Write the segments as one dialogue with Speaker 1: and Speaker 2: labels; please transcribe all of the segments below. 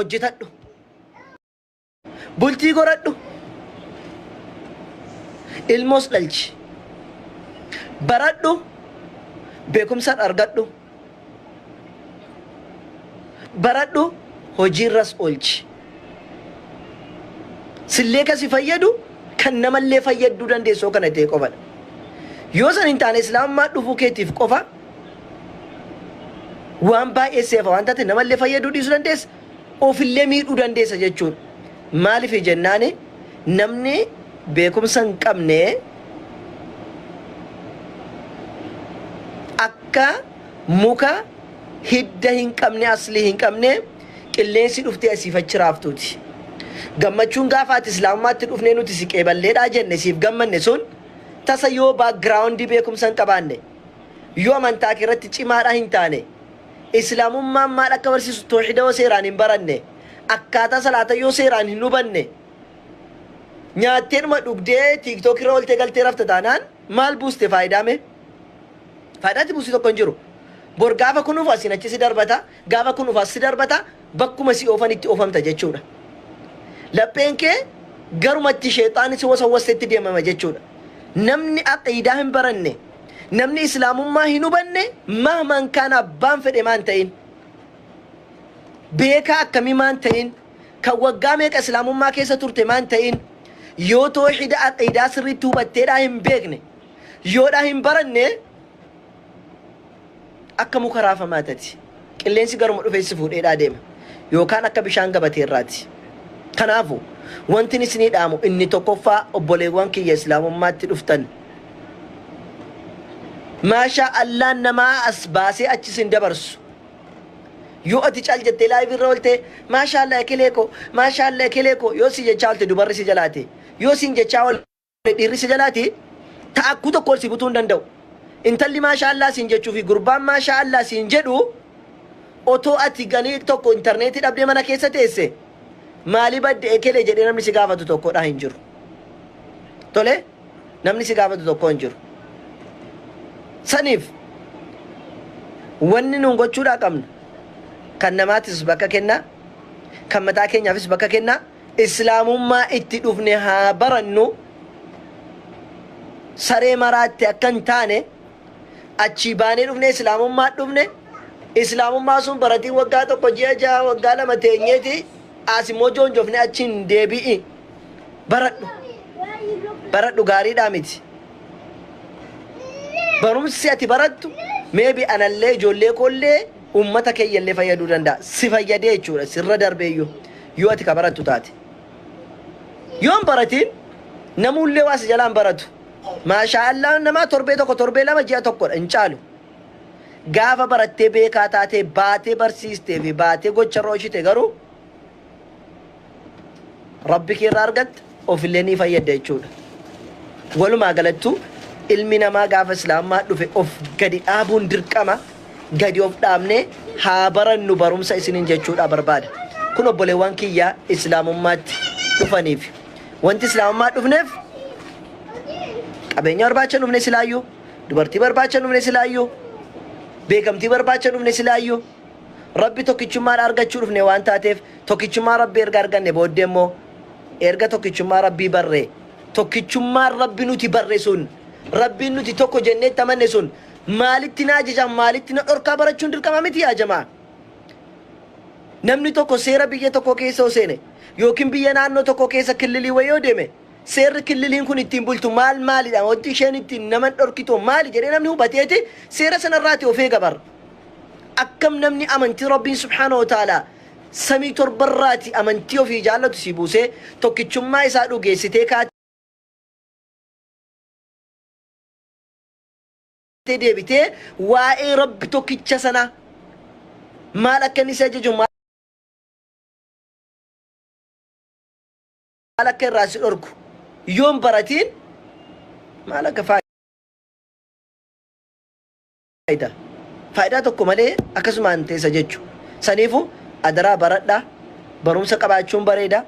Speaker 1: hojjetadhu bultii godhadhu ilmoos dhalchi baradhu beekumsa argadhu baradhu hojiirras oolchi sillee kasi fayyadu kan namallee fayyaduu dandeessoo kana ta'e qofadha yoo san hin taane islaamummaa dhufuu keetiif qofa waan baay'ee seefa waan taate namallee fayyaduu dhiisuu dandeessa ofillee miidhuu dandeessa jechuudha maaliif jennaani namni beekumsa hin qabne akka muka hidda hin qabne aslii hin qabne qilleensi dhuftee asiifachi raaftuuti gammachuun gaafa ati islaamummaatti dhufnee nuti si qeeballeedhaa jenne siif gammanne sun tasa yoo baakgiraawundii beekumsa hin qabaanne yoo amantaa irratti cimaadhaa hin taane islaamummaan maal akka barsiisu tawhiida yoo seeraan hin baranne akkaataa salaata yoo seeraan hin hubanne nyaatteedhuma dhugdee tiiktook irra oltee galtee rafta taanaan maal buuste faayidaame faayidaatti buusii tokko hin jiru bor gaafa kun ufa asiin achi si darbata gaafa kun ufa si darbata bakkuma si oofan itti oofamta jechuudha lapheen kee garumatti sheexaani si wasawwasteetti deemama jechuudha namni aqiidaa hin baranne namni islaamummaa hin hubanne mahman kana abbaan fedhe maan ta'in beekaa akkamii maan ta'in kan waggaa meeqa islaamummaa keessa turte maan ta'in yoo tawhiida aqiidaa sirriitti hubatteedhaa hin beekne yoodhaa hin baranne akka muka raafamaa tati qilleensi garuma dhufeessi fuudheedhaa deema yookaan akka bishaan gabateerraati kanaafu wanti isinii dhaamu inni tokkoffaa obboleewwan kiyya islaamummaatti dhuftan maashaa allaan namaa as baasee achis hin dabarsu yoo ati caal jettee laayif irra oolte maashaa allah ekelee ko yoo si jechaa oolte dubarri si jalaate yoo siin jechaa oolte dhiirri si jalaate ta'akkuu tokko ol si butuu hin danda'u intalli maashaa allah siin jechuu fi gurbaan maashaa allah siin jedhu otoo ati ganii tokko intarneetii dhabdee mana keessa teesse maali badde ekelee jedhee namni si gaafatu tokkodha hin jiru tole namni si gaafatu tokko hin jiru saniif wanni nuun gochuudhaa qabna kan namaatis bakka kenna kan mataa keenyaafis bakka kenna islaamummaa itti dhufne haa barannu saree maraatti akka hin taane achi baanee dhufne islaamummaa dhufne islaamummaa sun baratii waggaa tokko ji'a ja'a waggaa lama teenyeeti as immoo joonjofne achiin deebi'i baradhu gaariidhaa miti barumsi ati barattu meebi anallee ijoollee koollee ummata keeyyallee fayyaduu danda'a si fayyadee jechuudha sirra darbeeyyuu yoo ati ka barattu taate yoon baratiin namullee waa si jalaan baratu maashaa allah namaa torbee tokko torbee lama ji'a tokkodha hin caalu gaafa barattee beekaa taatee baatee barsiistee fi baatee gocha rooshite garuu rabbi kee irraa argatta ofillee ni fayyadda jechuudha walumaa galattu ilmi namaa gaafa islaamummaa dhufe of gadi dhaabuun dirqama gadi of dhaabne haa barannu barumsa isiniin jechuudha barbaada kun obboleewwan kiyya islaamummaatti dhufaniif wanti islaamummaa dhufneef qabeenya barbaacha dhufne silaayyuu dubartii barbaacha dhufne silaayyuu beekamtii barbaacha dhufne silaayyuu rabbi tokkichummaa argachuu dhufne waan taateef tokkichummaa rabbi erga arganne booddee immoo erga tokkichummaa rabbii barree tokkichummaa rabbi nuti barre sun rabbiin nuti tokko jennee tamanne sun maalitti na ajaja maalitti na dhorkaa barachuun dirqama miti yaa jamaa namni tokko seera biyya tokko keessa seene yookiin biyya naannoo tokko keessa killilii wayoo deeme seerri killiliin kun ittiin bultu maalidha wanti isheen ittiin nama dhorkitu maali jedhee namni hubateeti seera sanarraati of eega akkam namni amantii rabbiin subhaanahu wa ta'ala samii torbarraati amantii ofii jaallatu si buusee tokkichummaa isaa dhugeessitee kaatee deebitee waa'ee rabbi tokkicha sana maal akka inni si ajaju maal akka irraa si dhorku yoon baratiin maal akka faayidaa tokko malee akkasumaan teessa jechu saniifu adaraa baradhaa barumsa qabaachuun bareeda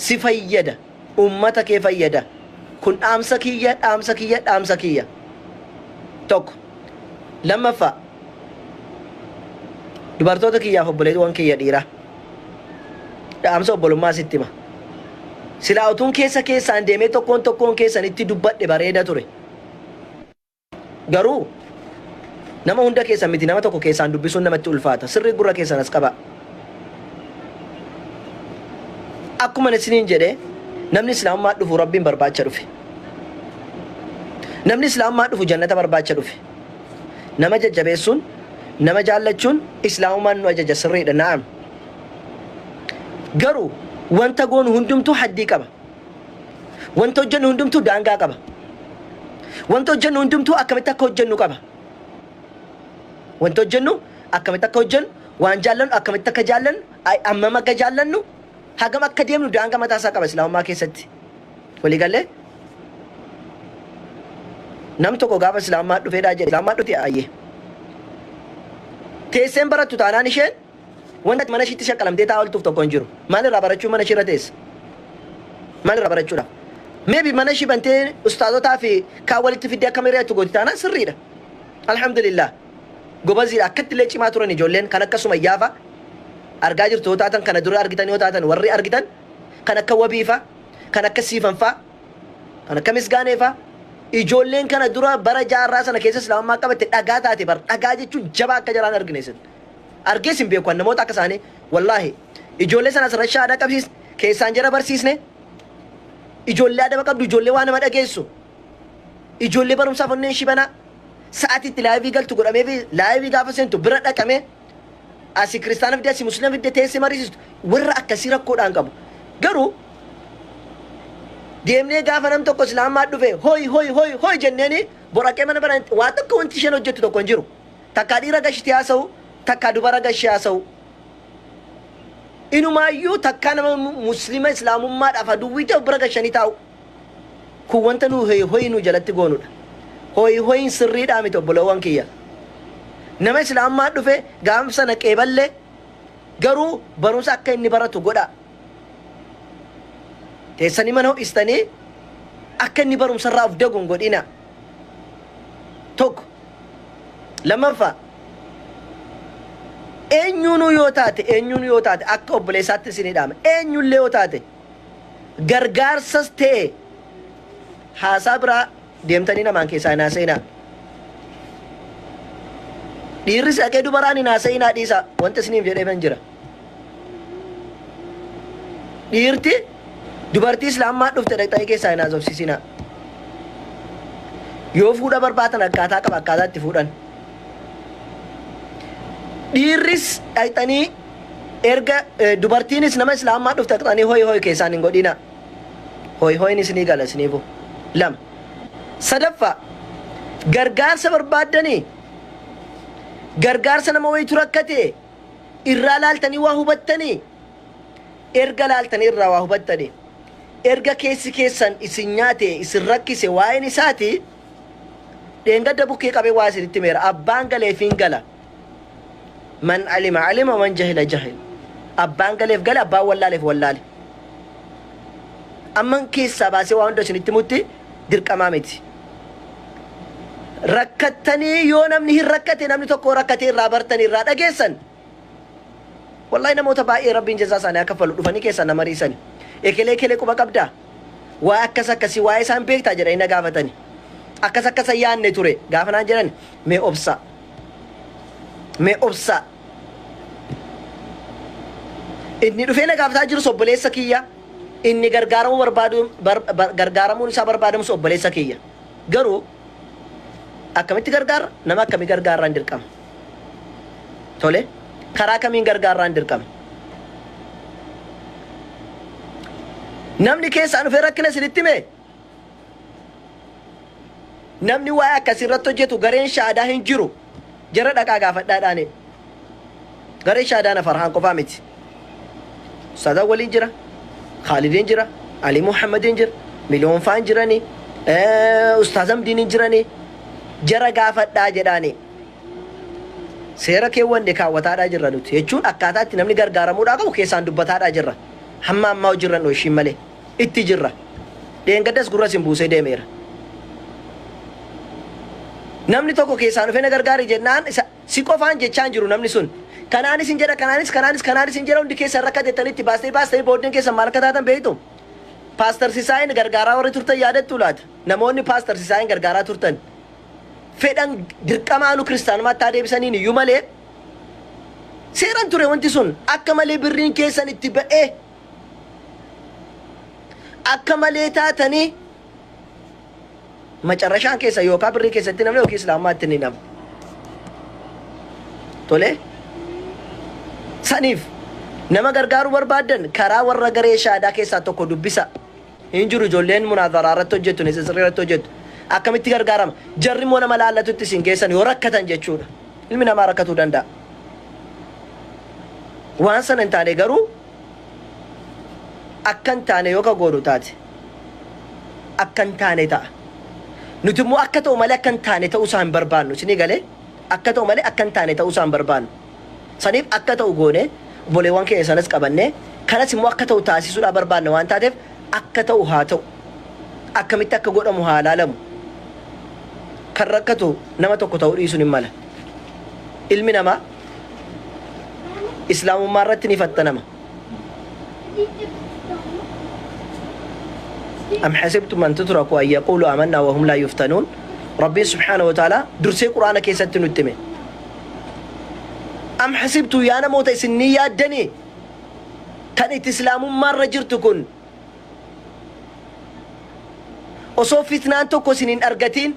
Speaker 1: si fayyada ummata kee fayyada kun dhaamsa kiyya tokko lammaffaa dubartoota kiyyaaf obboleewwan kiyya dhiiraa dhaamsa obbolummaa sitti hima. Silaa utuun keessaan deemee tokkoon keessanitti dubbadhe bareeda ture. Garuu nama hunda keessan miti nama tokko keessaan dubbisuun namatti ulfaata. Sirrii gurra keessan as qaba. Akkuma isiniin jedhee namni islaamummaa dhufu rabbiin barbaacha dhufe. Namni islaamummaa dhufu jannata barbaacha dhufe. Nama jajjabeessuun, nama jaallachuun islaamummaan nu ajaja sirriidha na'am. Garuu wanta goonu hundumtuu haddii qaba. Wanta hojjennu hundumtuu daangaa qaba. Wanta hojjennu hundumtuu akkamitti akka hojjennu qaba. Wanta hojjennu akkamitti akka hojjennu, waan jaallannu akkamitti akka jaallannu, ammam akka jaallannu, hagam akka deemnu daangaa mataasaa qaba islaamummaa keessatti. Walii galee nam tokko gaafa islaamummaa dhufeedhaa jedhe islaamummaa dhufe ayyee. Teesseen barattu taanaan isheen wanta mana ishiitti shaqqalamtee taa'aa ooltuuf tokko hin jiru. Maalirraa barachuu mana ishii irra teessa? Maalirraa barachuudha? Meebi mana ishii bantee ustaazotaa fi kaan walitti fiddee akka miireetu gooti taanaan sirriidha. Alhamdulillah. Gobaziidha akkatti illee cimaa turan ijoolleen kan akkasuma yaafa argaa jirtu yoo taatan kana dura argitan yoo taatan warri argitan kan akka wabiifa kan akka siifanfaa kan akka misgaaneefaa ijoolleen kana dura bara jaarraa sana keessa islaamummaa qabatte dhagaa taate bar dhagaa jechuun jabaa akka jaraan argineessan argees hin beeku namoota akka isaanii wallaahi ijoollee sana asirra shaadaa qabsiisne keessaan jara barsiisne ijoollee adaba qabdu ijoollee waan nama dhageessu ijoollee barumsaaf onneen shibanaa sa'aatiitti laayivii galtu godhamee fi laayivii gaafa seentu bira dhaqamee asii kiristaana fidee asii musliima fidee teessee mariisistu warra akkasii rakkoodhaan qabu. Garuu deemnee gaafa nam tokko islaamummaa dhufe hoy jenneeni boraqee mana bara waa tokko wanti isheen hojjettu tokko hin jiru. Takkaa dhiira gashitee haasa'u takkaa dubara gashee haasa'u. Inumaayyuu takkaa nama musliima islaamummaadhaaf aduwwii ta'u bira gashanii taa'u. Kun wanta nu hoy nu jalatti goonudha. Hoyin sirriidhaa miti obbolowwan kiyya. Nama islaamummaa dhufe gaafa sana qeeballee garuu barumsa akka inni baratu godha. Teessanii mana ho'istanii akka inni barumsarraa of daguun godhina. Tokko lammaffaa eenyuun yoo taate akka obboleessaatti isinii dhaama eenyullee yoo taate gargaarsas ta'e haasaa biraa deemtanii namaan keessaa hin haasa'inaa. Dhiirris dhaqee dubaraan hin haasa'inaa dhiisa wanta isiniif jedheefan jira. Dhiirti dubartii islaamummaa dhufte dhaqxanii keessaa hin haasofsiisinaa. Yoo fuudha barbaatan akkaataa qaba akkaataa itti fuudhan. Dhiirris dhaqxanii erga dubartiinis nama islaamummaa dhufte dhaqxanii hoy keessaan hin godhina. Hoyin isinii gala isiniifu. Lama. Sadaffaa gargaarsa barbaaddanii gargaarsa nama wayitu rakkate irraa laaltanii waa hubattanii erga laaltanii irraa waa hubattanii erga keessi keessan isin nyaate isin rakkise waa'een isaati dheengadda bukkee qabee waa isinitti meera abbaan galeef hin gala man alima man jahila jahil abbaan galeef gala abbaan wallaaleef wallaale amman keessaa baasee waa hunda isinitti mutti dirqamaa miti. Rakkattanii yoo namni hin rakkate namni tokko rakkate irraa bartanii irraa dhageessan wallahi namoota baay'ee rabbiin jazaa isaanii akka falu dhufanii keessan nama riisan ekelee quba qabdaa waa akkasii waa isaan beektaa jedhanii na gaafatanii akkasa yaanne ture gaafa naan jedhan mee obsa inni dhufee na gaafataa jiru obboleessa kiyya inni gargaaramuun isaa barbaadamu obboleessa kiyya garuu akkamitti gargaara nama akkamii gargaarraan dirqama tole karaa kamiin gargaarraan dirqama namni keessaan dhufee rakkina isinitti mee namni waa'ee akkasii irratti hojjetu gareen shaadaa hin jiru jara dhaqaa gaafadhaadhaane gareen shaadaa na farhaan qofaa miti Ustaazaa waliin jira Khaalidiin jira Ali Muhammadin jira miliyoon faan jiranii Ustaaz Amdiin jiranii jara gaafadhaa jedhaani seera keewwanne kaawwataadhaa jirra nuti jechuun akkaataa itti namni gargaaramuudhaa qabu keessaan dubbataadhaa jirra hamma ammaa hojirran dhooshiin malee itti jirra dheengaddas gurras hin buusee deemeera namni tokko keessaan dhufee na gargaari jennaan si qofaan jechaan jiru namni sun kanaanis hin jedha kanaanis hin jedha hundi keessa rakka deettanitti baastee booddeen keessa maal akka taatan beektu Pastor Sisaayin gargaaraa warri turtan yaadattu laata namoonni Pastor Sisaayin gargaaraa turtan fedhan dirqamaanu kiristaanummaatti deebisaniin iyyuu malee seeran ture wanti sun akka malee birriin keessan itti ba'ee akka malee taatanii macarrashaan keessa yookaan birrii keessatti namni yookiin islaamummaatti ni nama tole saniif nama gargaaruu barbaadan karaa warra garee shaadaa keessaa tokko dubbisa hin jiru ijoolleen munaazara irratti hojjettu nisisirri irratti hojjettu akkamitti gargaarama jarri immoo nama laallatutti isin geessan yoo rakkatan jechuudha ilmi namaa rakkatuu danda'a waan sana hin taane garuu akka hin taane yoo ka godhu taate akka hin taane ta'a nuti immoo akka ta'u malee akka hin taane ta'uu isaa hin barbaannu isinii galee akka ta'u malee akka hin taane ta'uu isaa hin barbaannu saniif akka ta'u goone obboleewwan keessanas qabanne kanas immoo akka ta'u taasisuudhaa barbaanna waan taateef akka ta'u haa ta'u akkamitti akka godhamu haa laalamu kan rakkatu nama tokko ta'uu dhiisuun hin mala ilmi namaa islaamummaa irratti ni fattanama am hasibtum an tutraku an yaqulu amanna wa hum la yuftanun rabbi subhanahu wa ta'ala dursee qur'aana keessatti nutti hime am hasibtu yaa namoota isin ni yaaddanii kan itti islaamummaa irra jirtu kun osoo fitnaan tokko isin hin argatiin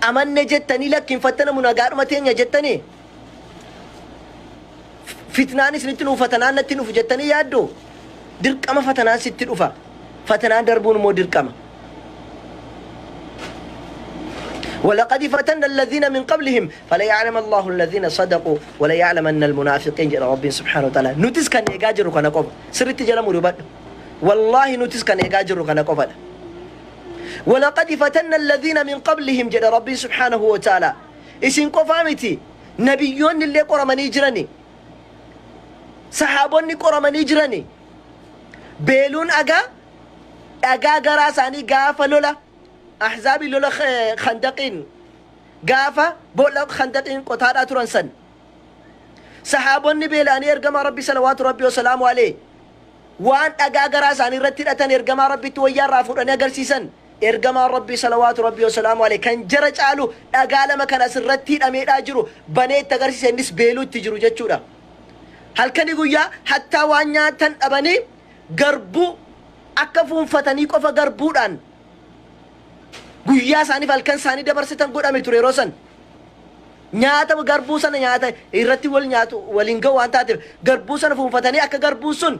Speaker 1: amanne jettanii lakkiin fattanamu nagaadhuma teenya jettanii fitnaan isinitti dhufu fatanaan natti dhufu jettanii yaaddu dirqama fatanaan sitti dhufa fatanaan darbuun immoo dirqama ولقد فتن الذين من قبلهم فلا يعلم الله الذين صدقوا ولا يعلمن المنافقين جل رب سبحانه وتعالى نوتس كان يجاجر كان قف سرت جل مريبات والله نوتس كان يجاجر كان قف ولقد فتن الذين من قبلهم جل رب سبحانه وتعالى اسم قفامتي نبيون اللي قرمني جرني صحابوني قرمني جرني بيلون أجا جراساني قاف لولا أحزابي لولا خندقين قافة بولا خندقين قطارة ترنسن صحابوني بيلاني ارقم ربي صلوات ربي وسلامه عليه وان أقاقر أساني رتين أتن ارقم ربي تويا رافور أن يقرسيسن ارقم ربي صلوات ربي وسلامه عليه كان جرج آلو أقال ما كان أسر رتين أمير آجرو بنيت تقرسيسن نس بيلو تجرو جتشورا هل كان يقول حتى وانياتن أبني قربو أكفون فتني قفا قربودان guyyaa isaanii falkan isaanii dabarsitan godhame ture yeroo san nyaata garbuu sana nyaata irratti wal nyaatu waliin ga'u waan taateef garbuu sana fuunfatanii akka garbuu sun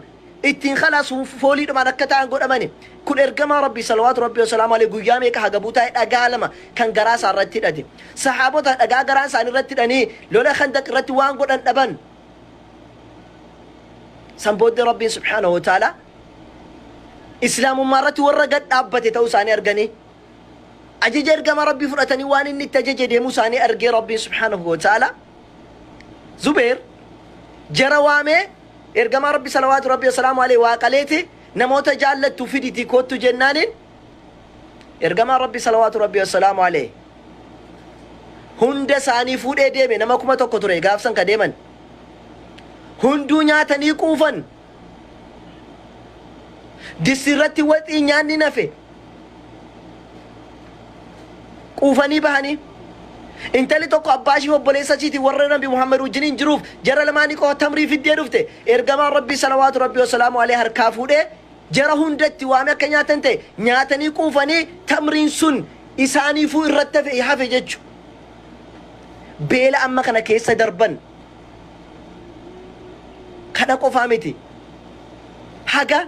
Speaker 1: ittiin khalaas fooliidhumaan akka ta'an godhamani kun ergamaa rabbii salawaatu rabbii wasalaamu alayhi guyyaa meeqa hagabuu taa'e dhagaa lama kan garaa isaa irratti hidhate sahaabota dhagaa garaa isaanii irratti hidhanii lola khandaq irratti waan godhan dhaban san booddee rabbiin subhaanahu wa ta'ala islaamummaa irratti warra gad dhaabbate ta'uu isaanii arganii أجي إرقام ربي فرأتني وان إني تجي ديمو ساني أرقي ربي سبحانه وتعالى زبير جروامي إرقام ربي صلوات ربي وسلام عليه وقاليتي نموت جالت تفيدتي كوتو جنان إرقام ربي صلوات ربي وسلام عليه هند ساني فود ديمي نمكما تقطري غافسان كديمن هندو نياتني كوفن دي سرتي وطي نياني نفي وفني بهاني انت اللي توقع باشي وبليسا جيتي ورنا بمحمد وجنين جروف جرى لماني كو تمري في الدين رفته ارقما ربي صلوات ربي وسلامه عليه هركافو ده جرى هندت وامي كنياتنتي نياتني كوفني تمرين سن إساني فو الرتف إيحافي ججو بيلا أما كان كيسا دربن كان قفامتي حاجة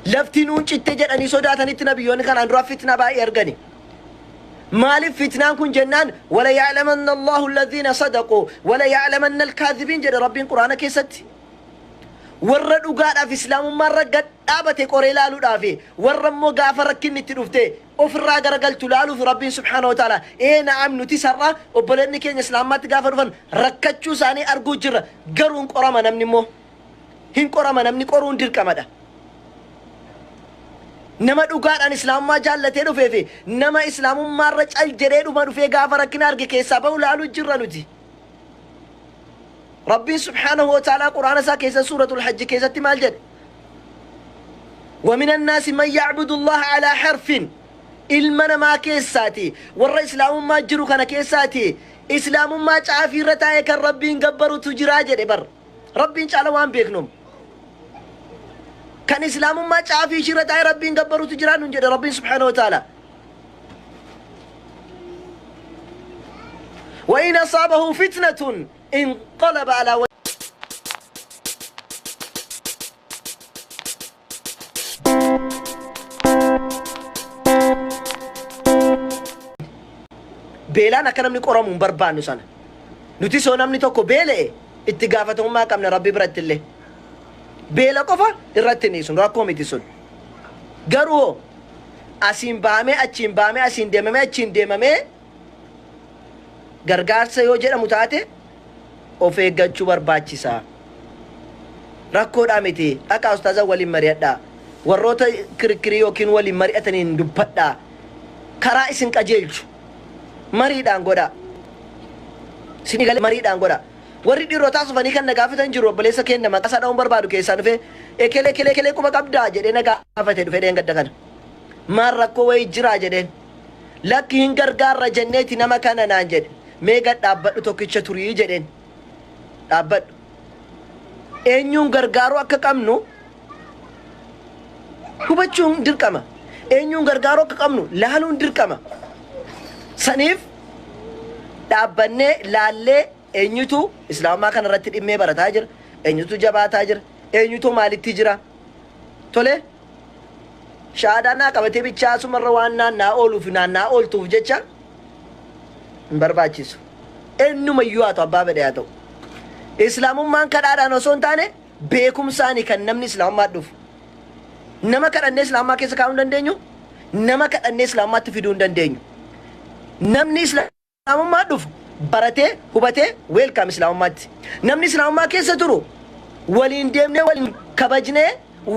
Speaker 1: لفتي نون تجد أني صداتني تنبيون كان عن رفتنا باي أرغني مالف فتنان كن جنان ولا يعلمن الله الذين صدقوا ولا يعلمن الكاذبين جد ربين قرآن كيستي ورد وقال في إسلام مرة قد أبتي قريلالو دافي ورمو غافر كني تنفتي وفرا غرقل تلالو في ربين سبحانه وتعالى إيه نعم نتسرى وبلدني كين إسلام ما تغافر فن ركتشو ساني أرغو جر قرون قرام نمني مو هين قرام نمني قرون دير كمدا nama dhugaadhaan islaamummaa jaallatee dhufee fi nama islaamummaarra cal jedhee dhuma dhufee gaafa rakkina arge keessaa bahu laaluu jirra nuti. Rabbiin subhaanahu wa ta'aalaa quraana isaa keessa suuratul hajji keessatti maal jedhe? ومن الناس من يعبد الله على حرف المنا ما كيساتي ور اسلام ما جرو كان كيساتي اسلام ما تعافي رتاي كان ربي نقبرو تجرا جدي بر ربي ان شاء الله وان بيكنم كان اسلام ما تعافي شرتاي ربي نقبرو تجرا نجد ربي سبحانه وتعالى وإن أصابه فتنة انقلب على beelaan akka namni qoramu hin barbaannu sana nuti soo namni tokko beela'e itti gaafatamummaa qabna rabbi biratti illee beela qofa irratti ni sun rakkoo miti sun garuu asiin baamee achiin baamee asiin deemamee achiin deemamee gargaarsa yoo jedhamu taate of eeggachuu barbaachisaa rakkoodhaa miti dhaqaa ustaaza waliin mari'adhaa warroota kirkirii yookiin waliin mari'ataniin dubbadhaa karaa isin qajeelchu mariidhaan godha sini galee mariidhaan godha warri dhiirotaa sufanii kan nagaafatan jiru obboleessa keenya maqaa dhaa'uun barbaadu keessaa dhufe ekelee quba qabdaa jedhee nagaafate dhufe dheengadda kana maal rakkoo wayii jiraa jedheen lakki hin gargaarra jenneeti nama kana naan jedhe meeqa dhaabbadhu tokkicha turii jedheen dhaabbadhu eenyuun gargaaruu akka qabnu hubachuun dirqama eenyuun gargaaruu akka qabnu laaluun dirqama saniif dhaabbannee laallee eenyutu islaamaa kana irratti dhimmee barataa jira eenyutu jabaataa jira eenyutu maalitti jira tole shaadaa naa qabatee bichaa sumarra waan naannaa ooluuf naannaa ooltuuf jecha hin barbaachisu eenyumayyuu haa ta'u abbaa fedhe haa ta'u islaamummaan kadhaadhaan osoo hin taane beekumsaani kan namni islaamummaa dhufu nama kadhannee islaamummaa keessa kaa'uu hin dandeenyu nama kadhannee islaamummaatti fiduu hin dandeenyu namni islaamummaa dhufu baratee hubatee weelkaam islaamummaatti namni islaamummaa keessa turu waliin deemnee waliin kabajnee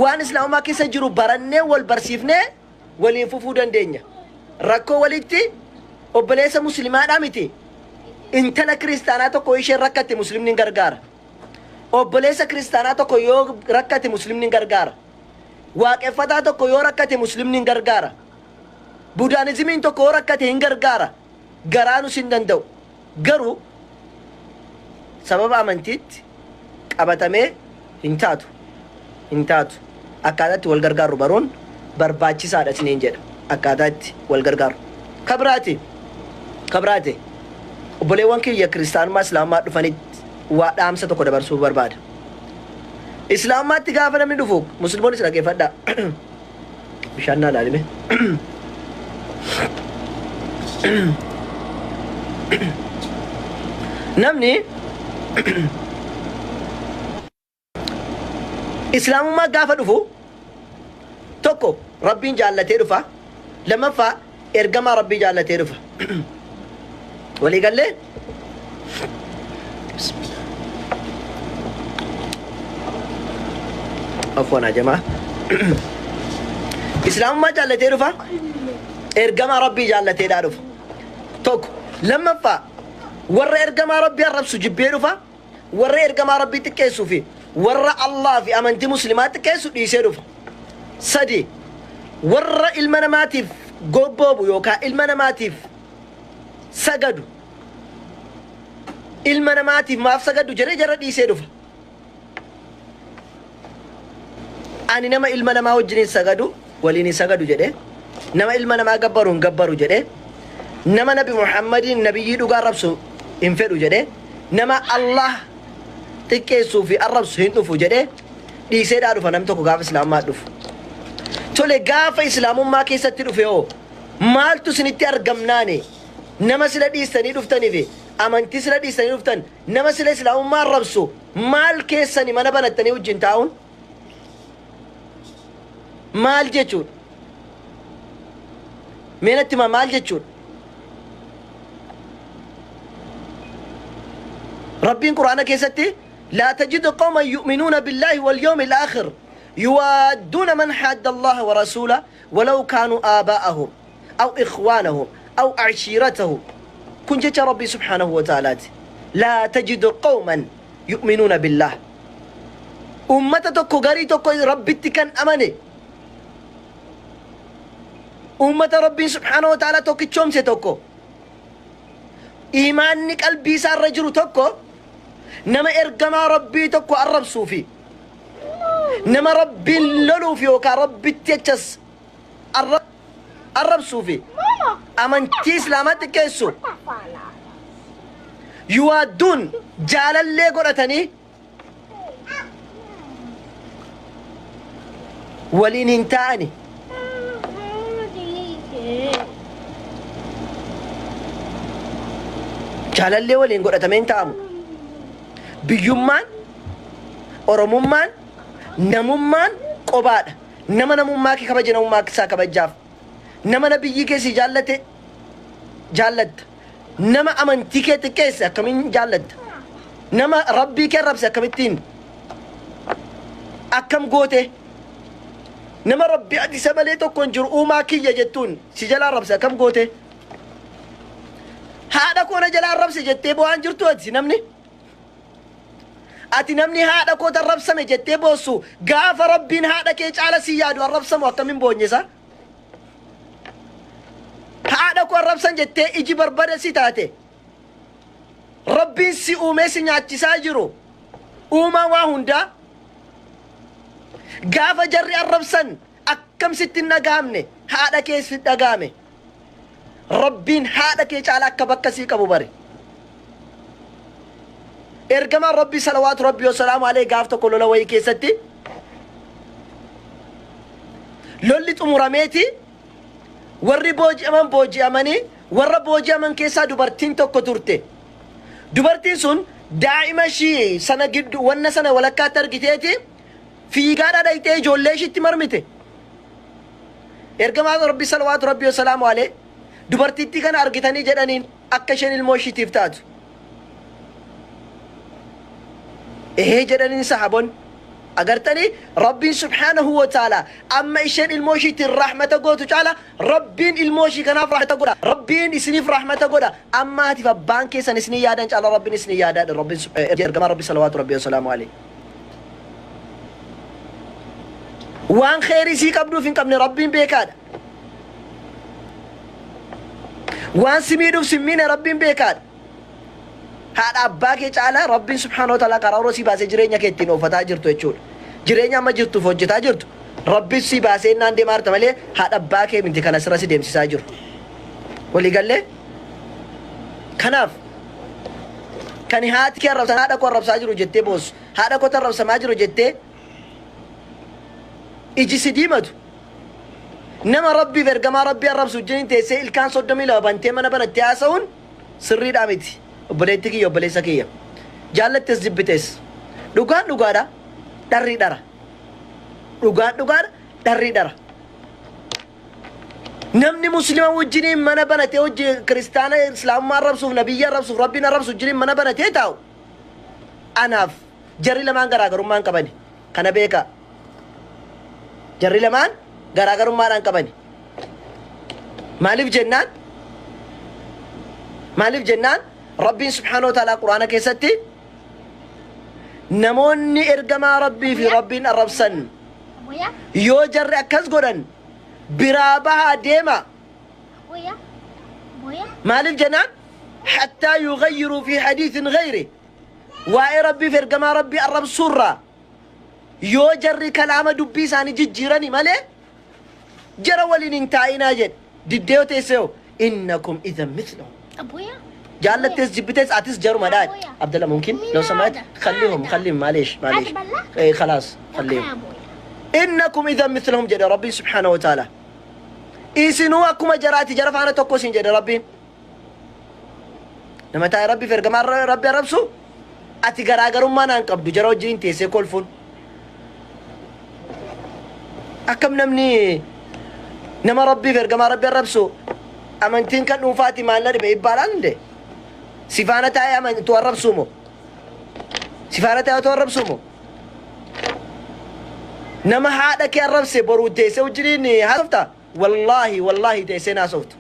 Speaker 1: waan islaamummaa keessa jiru barannee wal barsiifnee waliin fufuu dandeenya rakkoo walitti obboleessa muslimaadhaa miti intala kiristaanaa tokko isheen rakkatte muslimni hin gargaara obboleessa kiristaanaa tokko yoo rakkate muslimni hin gargaara waaqeffataa tokko yoo rakkate muslimni hin gargaara budaanizimiin tokko yoo rakkate hin gargaara garaanus hin danda'u garuu sababa amantiitti qabatamee hin taatu akkaataatti wal gargaaru baruun barbaachisaadha isiniin jedha akkaataatti wal gargaaru kabraate obboleewwan kiyya kiristaanummaa islaamummaa dhufanitti waa dhaamsa tokko dabarsuu barbaada islaamummaatti gaafa namni dhufu musliimoonnis dhaggeeffadhaa bishaan naa laalime namni islaamummaa gaafa dhufu tokko rabbiin jaallatee dhufa lammaffaa ergamaa rabbii jaallatee dhufa walii gallee afwana jamaa islaamummaa jaallatee dhufa ergamaa rabbii jaallateedhaa dhufa tokko lammaffaa warra ergamaa rabbii arrabsu jibbee dhufa warra ergamaa rabbii xiqqeessuu fi warra Allah fi amantii muslimaa xiqqeessu dhiisee dhufa sadi warra ilma namaatiif gobboobu yookaan ilma namaatiif sagadu ilma namaatiif maaf sagadu jedhee jara dhiisee dhufa ani nama ilma namaa wajjiniin sagadu waliin sagadu jedhee nama ilma namaa gabbaru hin gabbaru jedhee nama nabi muhammadin nabiyyii dhugaa arrabsu hin fedhu jedhee nama Allah xiqqeessuu fi arrabsu hin dhufu jedhee dhiiseedhaa dhufa namni tokko gaafa islaamummaa dhufu tole gaafa islaamummaa keessatti dhufe hoo maaltu isinitti argamnaane nama sila dhiistanii dhuftanii fi amantii sila dhiistanii dhuftan nama sila islaamummaa arrabsu maal keessani mana banattanii wajjin taa'uun maal jechuudha meenatti maal jechuudha ربين قرآن كيستي لا تجد قوما يؤمنون بالله واليوم الآخر يوادون من حاد الله ورسوله ولو كانوا آباءهم أو إخوانهم أو عشيرتهم. كن جت ربي سبحانه وتعالى لا تجد قوما يؤمنون بالله أمة تكو غري تكو ربي تكن أمني أمة ربي سبحانه وتعالى توكي تشومسي توكو إيمانك قلبي صار رجل توكو نما إرقما ربي توكو الرب صوفي نما ربي لولو في وكا ربي تيتشس الرب صوفي أمن تيس لامات كيسو يوادون جال اللي قرأتني ولين انتاني جال اللي ولين قرأتمين تامو بيومان أرمومان نمومان قباد نما نموماكي كبجي نموماكي سا كبجاف نما نبيي كيسي جالت نما أمنتي كيسا كمين جالت نما ربي كربسا كمتين أكم قوتي نما ربي أدي سماليتو كنجر أوماكي يجتون سجلا ربسا كم قوتي هذا كون جلا ربسا جتي بوان جرتو أدسي نمني أتي نمني هذا كون الربسا مجتي بوسو غاف ربين هذا كيج على سيادو الربسا موكمين بونيسا هذا كون ربسا جتي إجي بربادة سيتاتي ربين سي أومي سنياتي ساجرو أوما واهندا غاف جري الربسا أكم ستين نقامني هذا كيس في النقامي ربين هذا كيج على كبكسي كبوبري إرجما ربي صلوات ربي وسلام عليه قافت كل لوي كيستي لولي تمرميتي وري بوجي أماني ورا بوجي أمان كيسا دوبرتين تو كتورتي دوبرتين سون دائما شيء سنة جد وانا سنة ولا كاتر جتيتي في قارة دايتي جوليش تمرميتي إرجما ربي صلوات ربي وسلام عليه دوبرتين كان أرجتني جدانين أكشن الموشي تفتاتو إيه جدني صحابون أقرتني ربي سبحانه وتعالى أما إيشان الموشي الرحمة تقول تعالى ربين الموشي كان فرحة تقول ربين يسنيف رحمة تقول أما هتفا بانكي سنسني يادا إن شاء الله ربي نسني يادا ربي جرجما ربي صلوات ربي وسلامه عليه وان خيري سي قبلو فين قبل ربين بيكاد وان سميدو سمين ربين بيكاد هذا أباك يجعله ربي سبحانه وتعالى قرارو سي باسي جرينيا كيتين وفتا جرتو يجول جرينيا ما جرتو فوجتا جرتو ربي سي باسي ناندي مارتا مالي هذا أباك يمنتي كان سراسي ديم ساجر ولي قال لي كناف كان هات كي رب هذا كو رب ساجر جتي بوس هذا كو رب سماجر جتي إجي سديمتو نما ربي فرقما ربي الرب سجنين تيسي الكان صدمي لو بانتي من بنتي آسون سري دامتي obboleetti kiyya obboleessa kiyya jaallattes jibbites dhugaan dhugaadha dharri dhara dhugaan dhugaadha dharri dhara namni muslima wajjiniin mana banatee hojii kiristaana islaamummaa arrabsuuf nabiyya arrabsuuf rabbiin arrabsu wajjiniin mana banatee taa'u anaaf jarri lamaan garaagarummaan qabani kana beeka jarri lamaan garaagarummaadhaan qabani maaliif jennaan ربي سبحانه وتعالى قرآن كيستي نموني إرقما ربي في ربي الربسن يوجر أكز قرن برابها ديما مال الجنان حتى يغيروا في حديث غيره واي ربي في إرقما ربي الرب سرة يوجر كلام دبي ساني جيراني مالي جرى ولين انتعينا جد ديو تيسيو إنكم إذا مثلهم
Speaker 2: أبويا
Speaker 1: جالتس جبتس عتس جرو مداد عبد الله ممكن لو سمحت خليهم معليش اي خلاص خليهم انكم اذا مثلهم جد ربي سبحانه وتعالى ايسنوا اكما جراتي جرف انا توكوسين جد ربي لما تاي ربي فرقما ربي ربسو اتي غراغرو ما نانقبدو جرو جين تيسي كولفون اكم نمني نما ربي فرقما ربي ربسو امنتين كان وفاتي مالنا دي بيبالان دي سفانة تايا من تورب سومو سفانة تايا تورب سومو نما هذا كي الربس برو تيسي وجريني هذا والله والله تيسي ناسوت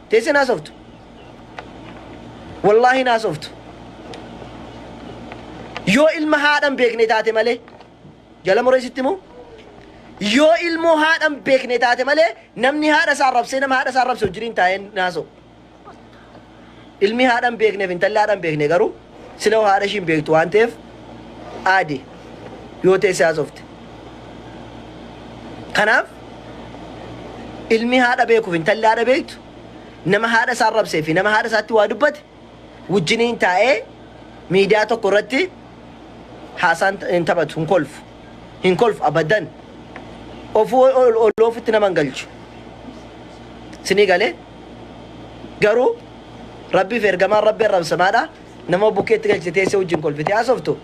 Speaker 1: تيسي ناسوت والله ناسوت يو إلما هذا بيكني تاتي مالي جل مريستمو يو إلمو هذا بيكني تاتي مالي نمني هذا سارب سينما هذا سارب سجرين تاين ناسو إلمي هذا بيكني فين تلا هذا بيكني كارو سلو هذا شيء بيكتو أنتف عادي يو تيسي ناسوت كناف علمي هذا بيكو فين تلا هذا بيكتو نما هذا سارب سيفي نما هذا ساتي وادبت وجنين تاي ميدياتو كورتي حسن انتبهت هنكولف أبدا أوفو أولوف تنامنجلش سني قاله قارو ربي في رجمان ربي الرب سمادا نما بوكيت قال تيسي وجن كولف تياسفتو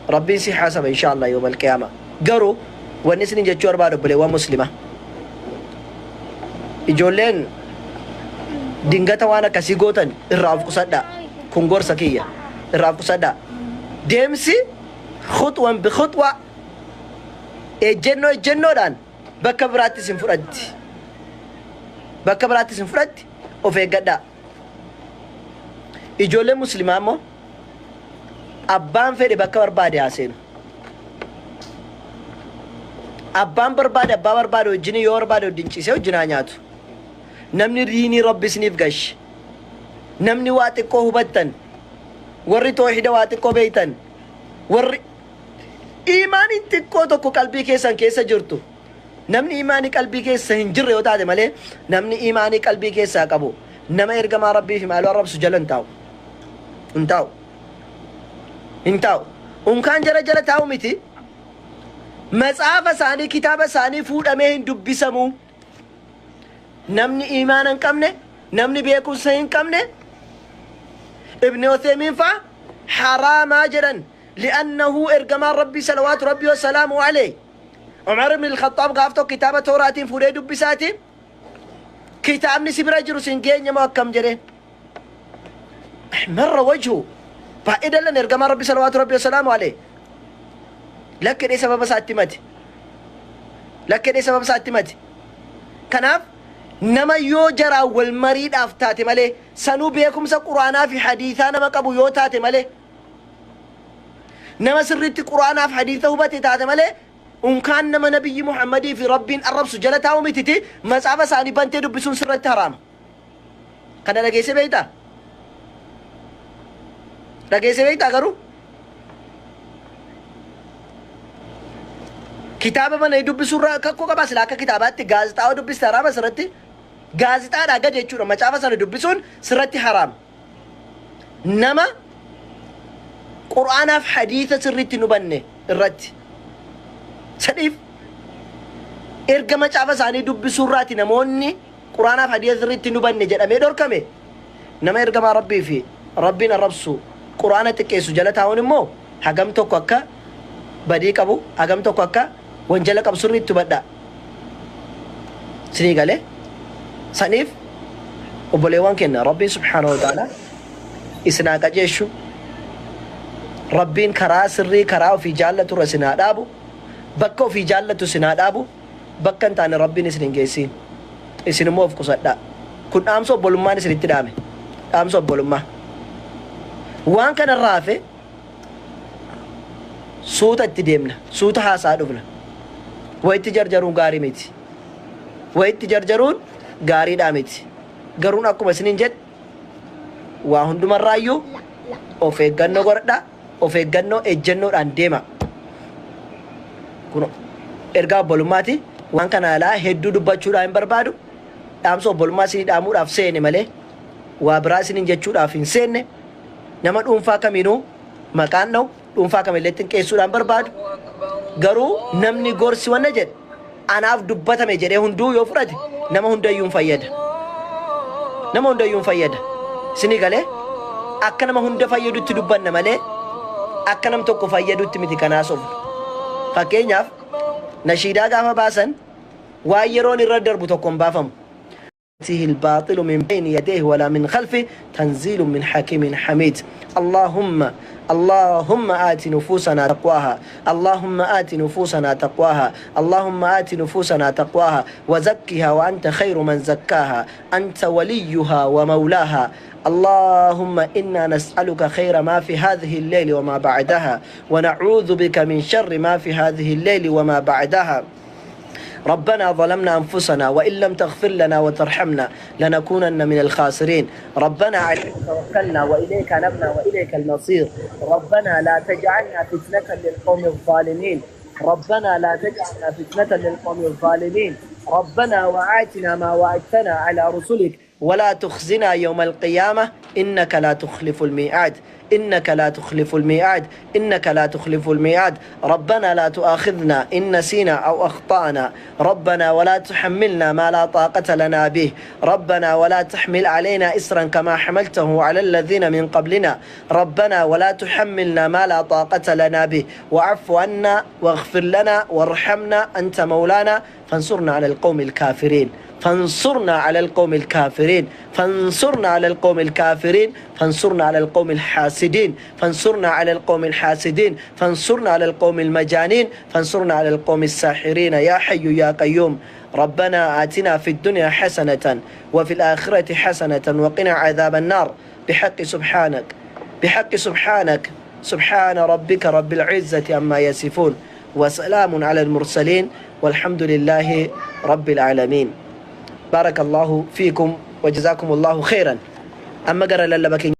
Speaker 1: ربي سي حسب إن شاء الله يوم القيامة قارو ونسني جتشور بارو بلي ومسلمة إجولين دينغتا وانا كسيغوتن الراب قصدا كونغور سكية الراب قصدا ديمسي خطوة بخطوة الجنو دان بكبراتي سنفرد وفي قدا إجولين مسلمة مو أبان فيدي بكبر بادي حسين أبان برباد وجني يور باد ودينشي سيو جنانياتو نمني ريني ربي سنيف قش نمني واتي كوه بطن ورّي توحيد واتي كوه بيتن ورّي إيماني تكو توكو قلبي كيسان كيسا جرتو نمني إيماني قلبي كيسا هنجر يوتا دي مالي نمني إيماني قلبي كيسا قبو نما إرقما ربي في مالو رب سجل انتاو انكان جرى تاو متي مسافة ثاني كتابة ثاني فود أمين دبي سمو نمني إيمانا كمنه نمني بيكو سين كمنه ابن عثيمين فا حرام أجرا لأنه إرجمان ربي صلوات ربي وسلامه عليه عمر بن الخطاب قافتو كتابة توراتين فود دبي ساتي كتاب نسيب رجل سنجين يما كم جرين مر وجهه فإذا لن إرجمان ربي صلوات ربي وسلامه عليه لكن إيه سبب ساتمتي كناف نما يوجرا والمريد أفتاتي مالي سنو بيكم سقرانا في حديثانا ما قبو يوتاتي مالي نما سرت قرانا في حديثه باتي تاتي مالي ان كان نما نبي محمد في رب الرب سجلتا ومتتي مسافة ساني بانتي دبسون سرت حرام كان لغيسي بيتا قرو كتابة من يدب سورة كوكا بس لاك كتابات غازتا أو دب سرّا بس رتي غازتا راجع جيشورا ما شافا سان دب سون سرّتي حرام نما قرآن في حديث سرّتي نبني الرتي سديف إرجع ما شافا سان دب سورة نموني قرآن في حديث سرّتي نبني جد أمي دور كمي نما إرجع ما ربي في ربنا ربسو قرآن تكيسو جلتا ونمو حكم توكا بدي كابو حكم توكا وانجلك أبصر تبدأ سني قاله سنيف وبليوان كنا ربي سبحانه وتعالى إسنا كجيشو ربين كرا سري كرا في جالة رسنا دابو بكو في جالة سنا دابو بكن تاني ربي نسرين جيسين إسنا موف كسدا كن أمسو بولما نسرين تدامي أمسو بولما وان كان الرافع سوتا تديمنا سوتا حاسادوفنا ويتجرجرون غاري ميتي ويتجرجرون غاري داميتي غرون أكو مسنين جد وهندو مرايو أوفيغانو غردا أوفيغانو إجنو أنديما كنو إرغا بولماتي وان كان على هدو دبachuu dhaan barbaadu dhaamsoo bolmaa sinii dhaamuudhaaf seene malee waa biraa sinin jechuudhaaf hin seenne nama dhuunfaa kamiinuu maqaan dha'u dhuunfaa kamillee xinqeessuudhaan barbaadu garuu namni gorsi wanna jedhe anaaf dubbatame jedhee hunduu yoo fudhate nama hundayyuu fayyada sinii galee akka nama hunda fayyadutti dubbanna malee akka nam tokko fayyadutti miti kanaa sofu fakkeenyaaf nashiidaa gaafa baasan waa yeroon irra darbu tokko hin baafamu الباطل من بين يديه ولا من خلفه تنزيل من حكيم حميد. اللهم آت نفوسنا تقواها، اللهم آت نفوسنا تقواها، اللهم آت نفوسنا تقواها وزكها وأنت خير من زكاها، أنت وليها ومولاها. اللهم إنا نسألك خير ما في هذه الليل وما بعدها، ونعوذ بك من شر ما في هذه الليل وما بعدها. ربنا ظلمنا أنفسنا وإن لم تغفر لنا وترحمنا لنكونن من الخاسرين. ربنا عليك توكلنا وإليك نبنا وإليك المصير. ربنا لا تجعلنا فتنة للقوم الظالمين، ربنا لا تجعلنا فتنة للقوم الظالمين. ربنا وآتنا ما وعدتنا على رسلك ولا تخزنا يوم القيامة إنك لا تخلف الميعاد، إنك لا تخلف الميعاد، إنك لا تخلف الميعاد. ربنا لا تؤاخذنا إن نسينا أو أخطأنا، ربنا ولا تحملنا ما لا طاقة لنا به، ربنا ولا تحمل علينا إسرا كما حملته على الذين من قبلنا، ربنا ولا تحملنا ما لا طاقة لنا به، واعف عنا واغفر لنا وارحمنا أنت مولانا فانصرنا على القوم الكافرين، فانصرنا على القوم الكافرين، فانصرنا على القوم الكافرين، فانصرنا على القوم الحاسدين، فانصرنا على القوم الحاسدين، فانصرنا على القوم المجانين، فانصرنا على القوم الساحرين يا حي يا قيوم. ربنا آتنا في الدنيا حسنة وفي الآخرة حسنة وقنا عذاب النار بحق سبحانك، بحق سبحانك، سبحان ربك رب العزة عما يصفون وسلام على المرسلين والحمد لله رب العالمين. بارك الله فيكم وجزاكم الله خيرا. أما قرأ للبكين